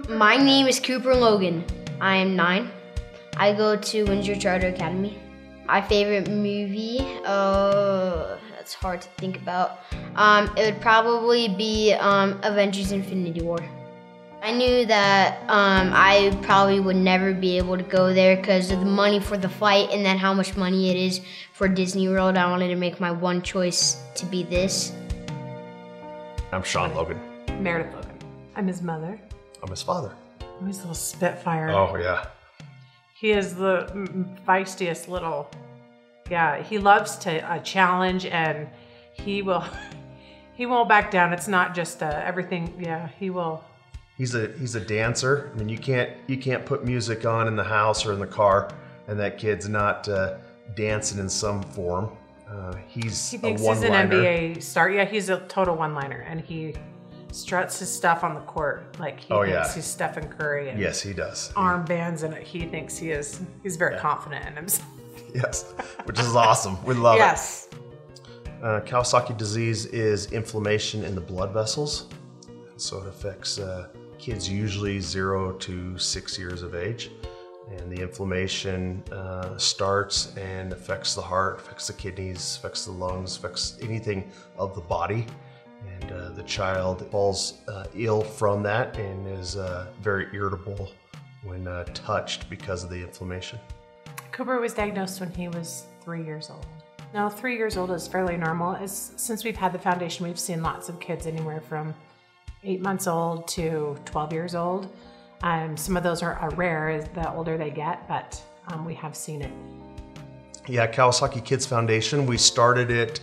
My name is Cooper Logan. I am 9. I go to Windsor Charter Academy. My favorite movie, that's hard to think about. It would probably be Avengers Infinity War. I knew that I probably would never be able to go there because of the money for the flight and then how much money it is for Disney World. I wanted to make my one choice to be this. I'm Sean Logan. Meredith Logan. I'm his mother. I'm his father. I'm his little spitfire. Oh, yeah. He is the feistiest little, he loves to challenge, and he won't back down. It's not just everything, he will. He's a dancer. I mean, you can't put music on in the house or in the car and that kid's not dancing in some form. He thinks he's an NBA star. Yeah, he's a total one-liner, and he struts his stuff on the court like he thinks he's Stephen Curry. And yes, he does. Armbands, and he thinks he's very confident in himself. Yes, which is awesome. We love it. Yes. Kawasaki disease is inflammation in the blood vessels. So it affects kids usually 0 to 6 years of age. And the inflammation starts and affects the heart, affects the kidneys, affects the lungs, affects anything of the body. And the child falls ill from that and is very irritable when touched because of the inflammation. Cooper was diagnosed when he was 3 years old. Now, 3 years old is fairly normal. Since we've had the foundation, we've seen lots of kids anywhere from 8 months old to 12 years old. Some of those are rare the older they get, but we have seen it. Yeah, Kawasaki Kids Foundation, we started it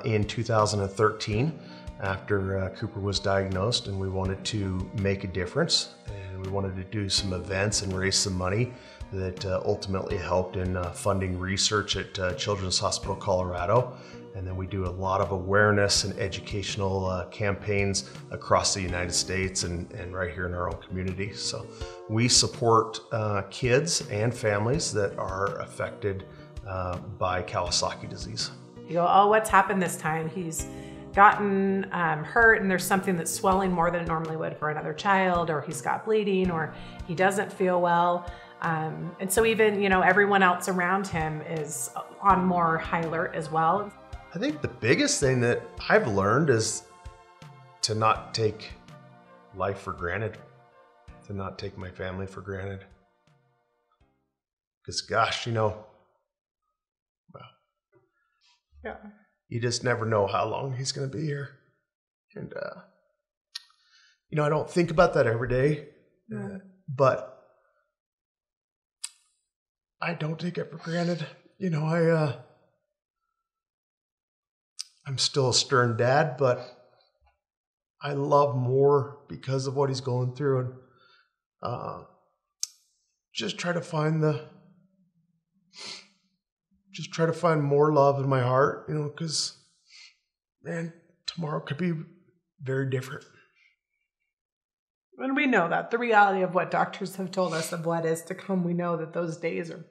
in 2013 after Cooper was diagnosed, and we wanted to make a difference, and we wanted to do some events and raise some money that ultimately helped in funding research at Children's Hospital Colorado. And then we do a lot of awareness and educational campaigns across the United States and right here in our own community. So we support kids and families that are affected by Kawasaki disease. You go, oh, what's happened this time? He's gotten hurt, and there's something that's swelling more than it normally would for another child, or he's got bleeding, or he doesn't feel well. And so even, everyone else around him is on more high alert as well. I think the biggest thing that I've learned is to not take life for granted, to not take my family for granted. Because gosh, you just never know how long he's going to be here. And, I don't think about that every day, but I don't take it for granted. I'm still a stern dad, but I love more because of what he's going through, and just try to find more love in my heart, because man, tomorrow could be very different. And we know that the reality of what doctors have told us of what is to come, we know that those days are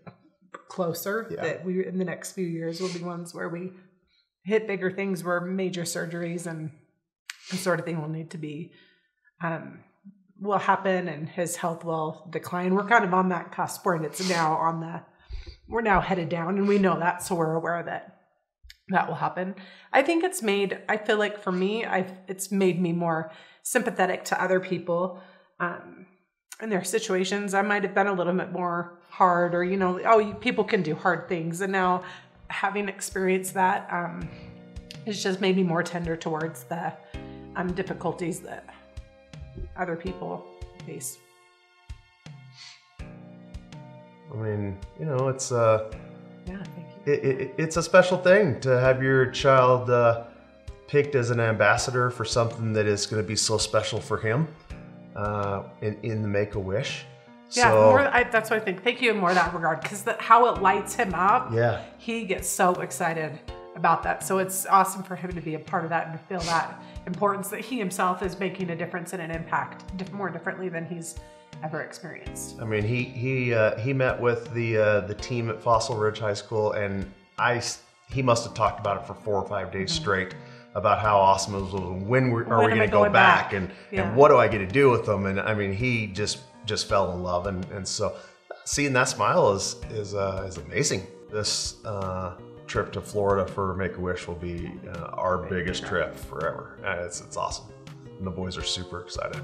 closer, that we in the next few years will be ones where we hit bigger things, where major surgeries and sort of thing will need to be, will happen, and his health will decline. We're kind of on that cusp where it's now we're now headed down, and we know that, so we're aware that will happen. I think I feel like for me, it's made me more sympathetic to other people in their situations. I might have been a little bit more hard, or, people can do hard things. And now having experienced that, it's just made me more tender towards the difficulties that other people face. I mean, it's thank you. It's a special thing to have your child picked as an ambassador for something that is going to be so special for him in the Make-A-Wish. Yeah, that's what I think. Thank you in more that regard, because how it lights him up. Yeah, he gets so excited about that. So it's awesome for him to be a part of that and to feel that importance that he himself is making a difference and an impact more differently than he's ever experienced. I mean, he met with the team at Fossil Ridge High School, and he must have talked about it for 4 or 5 days straight about how awesome it was. When are we am I going to go going back, back? and what do I get to do with them? And I mean, he just fell in love, and so seeing that smile is amazing. This trip to Florida for Make-A-Wish will be our biggest trip forever. It's awesome, and the boys are super excited.